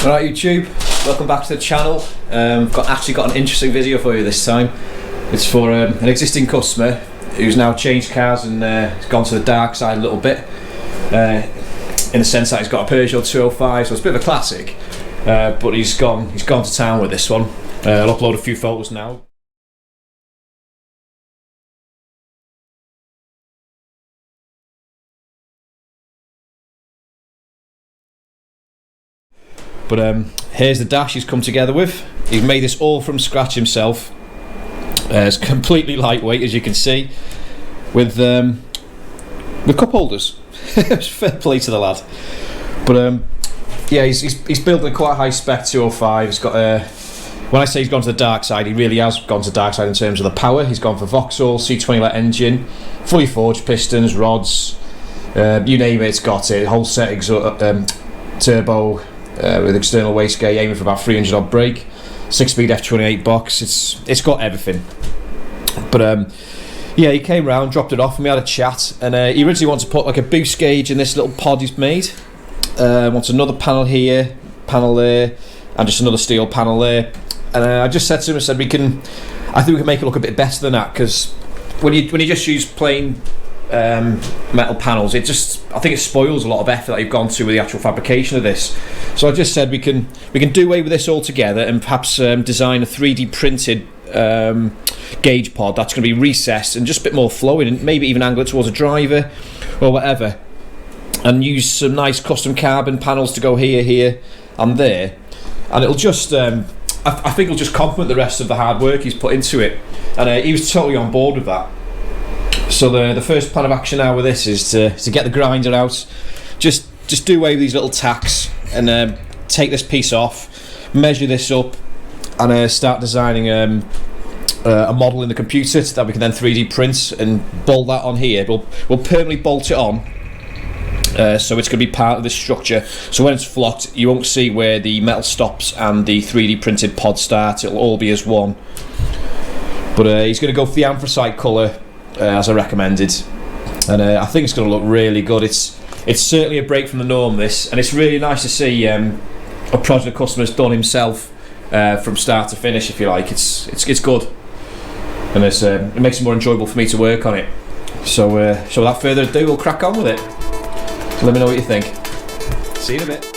Alright YouTube, welcome back to the channel. I've actually got an interesting video for you this time. It's for an existing customer who's now changed cars and has gone to the dark side a little bit. In the sense that he's got a Peugeot 205, so it's a bit of a classic. But he's gone to town with this one. I'll upload a few photos now. But here's the dash he's come together with. He's made this all from scratch himself. It's completely lightweight, as you can see, with cup holders. Fair play to the lad. But yeah, he's building a quite high spec 205. He's got when I say he's gone to the dark side, he really has gone to the dark side in terms of the power. He's gone for Vauxhall C20 litre engine, fully forged pistons, rods, you name it, it's got it. Whole set turbo. With external wastegate, aiming for about 300 odd brake, 6-speed F28 box. It's got everything. But yeah, he came round, dropped it off, and we had a chat. And he originally wanted to put like a boost gauge in this little pod he's made. Wants another panel here, panel there, and just another steel panel there. And I just said to him, I said, I think we can make it look a bit better than that, because when you just use plain metal panels, I think it spoils a lot of effort that you've gone to with the actual fabrication of this. So I just said we can do away with this altogether and perhaps design a 3D printed gauge pod that's going to be recessed and just a bit more flowing, and maybe even angle it towards a driver or whatever, and use some nice custom carbon panels to go here and there, and it'll just I think it'll just complement the rest of the hard work he's put into it. And he was totally on board with that. So the first plan of action now with this is to get the grinder out, just do away with these little tacks, and take this piece off, measure this up, and start designing a model in the computer that we can then 3D print and bolt that on here. We'll permanently bolt it on, so it's going to be part of this structure. So when it's flocked, you won't see where the metal stops and the 3D printed pod starts. It'll all be as one. But he's going to go for the anthracite colour, as I recommended, and I think it's going to look really good. It's certainly a break from the norm, this, and it's really nice to see a project the customer's done himself from start to finish, if you like. It's good, and it makes it more enjoyable for me to work on it. So without further ado, we'll crack on with it. Let me know what you think. See you in a bit.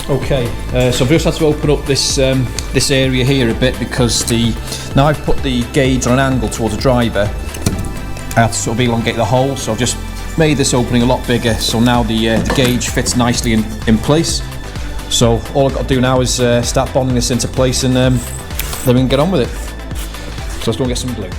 Okay, so I've just had to open up this this area here a bit because now I've put the gauge on an angle towards the driver, I have to sort of elongate the hole, so I've just made this opening a lot bigger, so now the gauge fits nicely in place. So all I've got to do now is start bonding this into place, and then we can get on with it. So let's go and get some glue.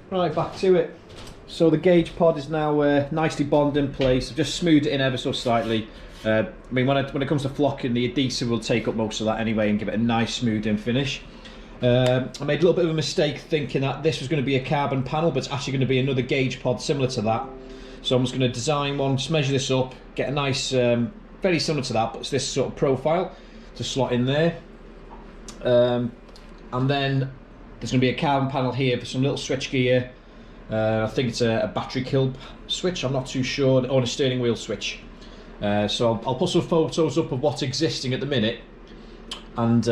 Right, back to it. So the gauge pod is now nicely bonded in place. I've just smoothed it in ever so slightly. I mean, when it comes to flocking, the adhesive will take up most of that anyway and give it a nice smoothed in finish. I made a little bit of a mistake thinking that this was going to be a carbon panel, but it's actually going to be another gauge pod similar to that. So I'm just going to design one, just measure this up, get a nice, very similar to that, but it's this sort of profile to slot in there. And then there's going to be a carbon panel here for some little switch gear. I think it's a battery kill switch, I'm not too sure, or a steering wheel switch. So I'll put some photos up of what's existing at the minute, and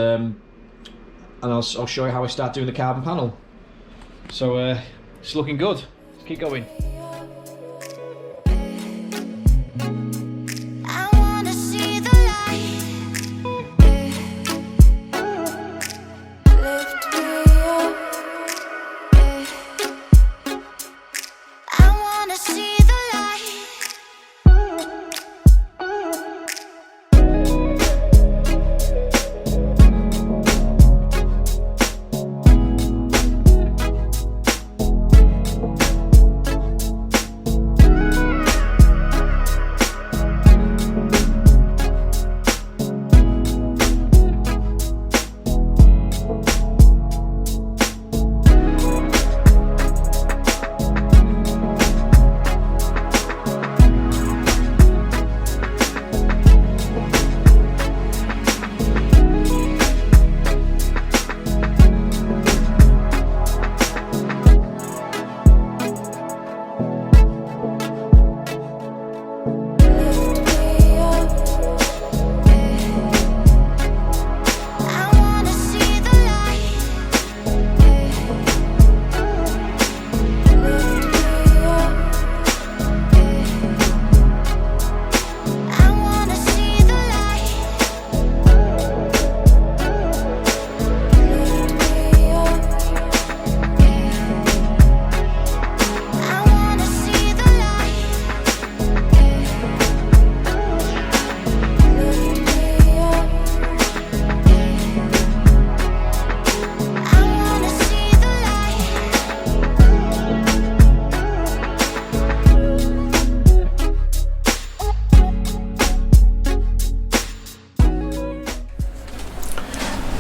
I'll show you how I start doing the carbon panel. So it's looking good. Let's keep going.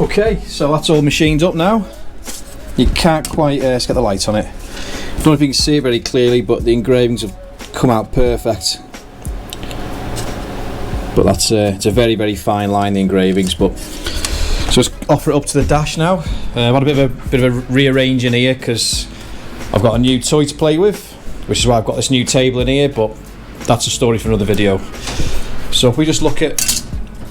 Okay, so that's all machined up now. You can't quite, let's get the light on it. I don't know if you can see it very clearly, but the engravings have come out perfect. But that's it's a very, very fine line, the engravings. But so let's offer it up to the dash now. I've had a bit of a rearranging here because I've got a new toy to play with, which is why I've got this new table in here. But that's a story for another video. So if we just look at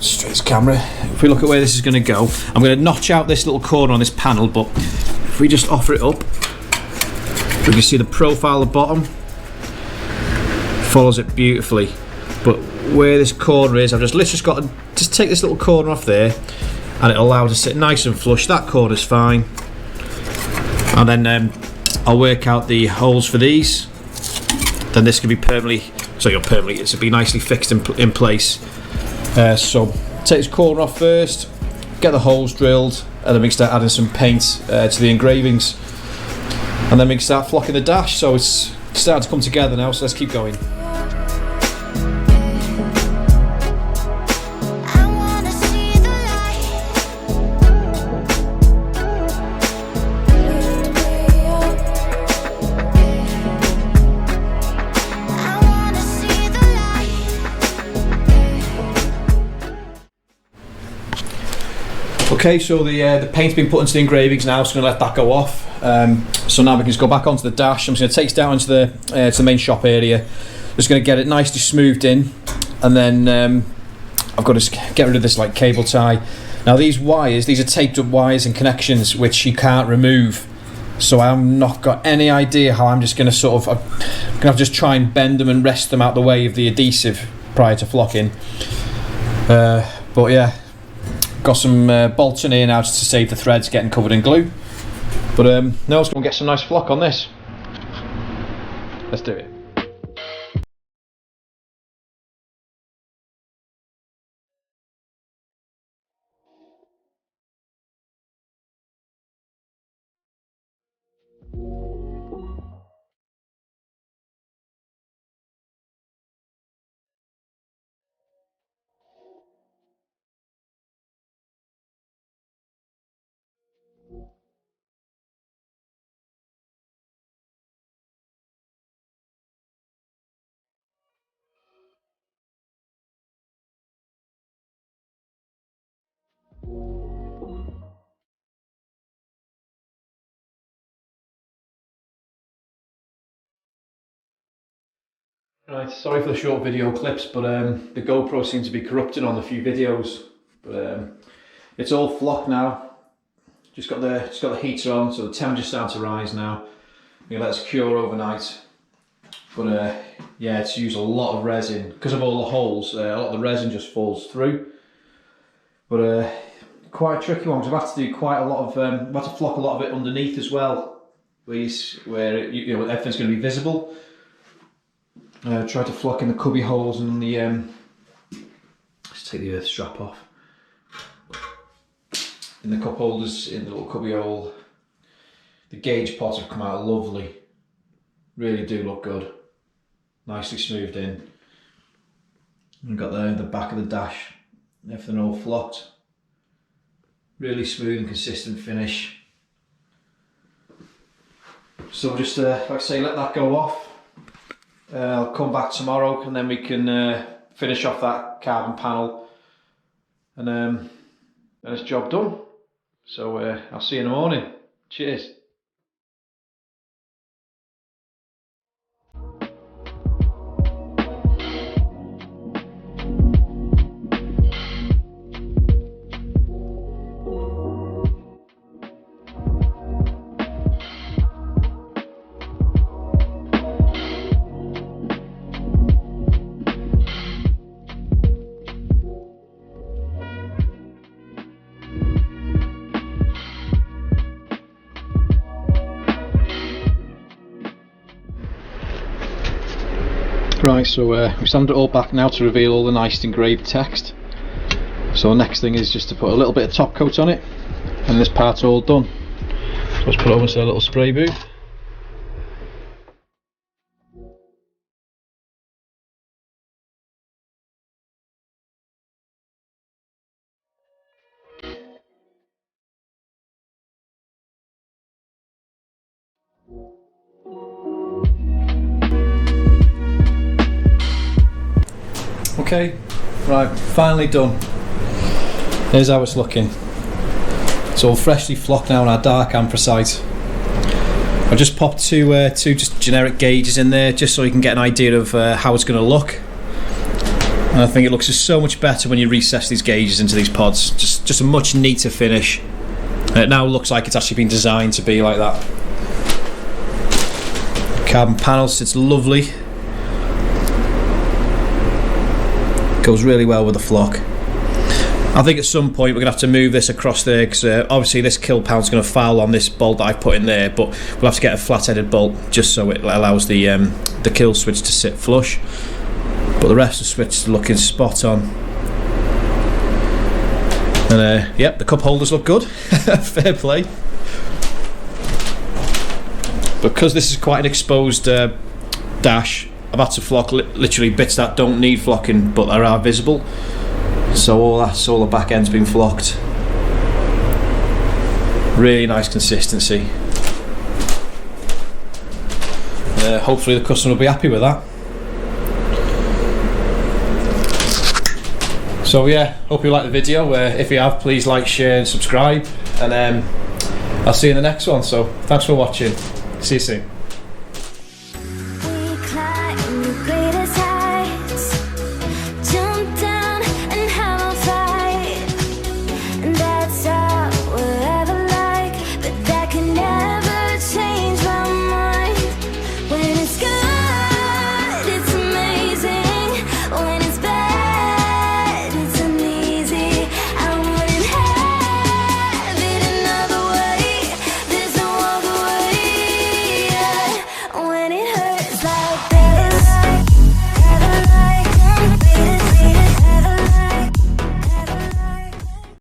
straight camera, if we look at where this is going to go, I'm going to notch out this little corner on this panel, but if we just offer it up, we can see the profile at the bottom follows it beautifully. But where this corner is, I've just literally got to just take this little corner off there, and it'll allow it to sit nice and flush. That corner's fine, and then I'll work out the holes for these. Then this can be permanently, it should be nicely fixed in place. So take this corner off first, get the holes drilled, and then we can start adding some paint to the engravings, and then we can start flocking the dash. So it's starting to come together now, so let's keep going. Okay, so the paint's been put into the engravings now, so I'm going to let that go off. So now we can just go back onto the dash. I'm just going to take it down to the main shop area. Just going to get it nicely smoothed in, and then I've got to get rid of this like cable tie. Now these wires, these are taped up wires and connections which you can't remove. So I've not got any idea how I'm just going to I'm going to have to just try and bend them and rest them out the way of the adhesive prior to flocking. But yeah, got some bolts in here now just to save the threads getting covered in glue. But now let's go and get some nice flock on this. Let's do it. Right, sorry for the short video clips, but the GoPro seems to be corrupting on a few videos. But it's all flocked now. Just got the heater on, so the temperature's starting to rise now. We're gonna let this cure overnight. But yeah, it's used a lot of resin because of all the holes. A lot of the resin just falls through. But quite a tricky one, because I've had to do quite a lot of. I've had to flock a lot of it underneath as well, where you know everything's going to be visible. Try to flock in the cubby holes and the. Let's take the earth strap off. In the cup holders, in the little cubby hole. The gauge pots have come out lovely. Really do look good. Nicely smoothed in. We've got the back of the dash. Everything all flocked. Really smooth and consistent finish. So just like I say, let that go off. I'll come back tomorrow and then we can finish off that carbon panel, and then it's job done. So I'll see you in the morning. Cheers. Right, so we stand it all back now to reveal all the nice engraved text. So the next thing is just to put a little bit of top coat on it, and this part's all done. So let's put it over to a little spray booth. Okay, right, finally done. Here's how it's looking. It's all freshly flocked now on our dark anthracite. I've just popped two just generic gauges in there just so you can get an idea of how it's going to look. And I think it looks just so much better when you recess these gauges into these pods. Just a much neater finish. And it now looks like it's actually been designed to be like that. Carbon panel sits lovely. Goes really well with the flock. I think at some point we're going to have to move this across there, because obviously this kill pound's going to foul on this bolt that I've put in there, but we'll have to get a flat-headed bolt just so it allows the kill switch to sit flush. But the rest of the switch is looking spot on. And yep, the cup holders look good. Fair play. Because this is quite an exposed dash, I've had to flock literally bits that don't need flocking but are visible. So all the back end's been flocked. Really nice consistency. Hopefully the customer will be happy with that. So yeah, hope you like the video. If you have, please like, share and subscribe, and I'll see you in the next one. So thanks for watching. See you soon.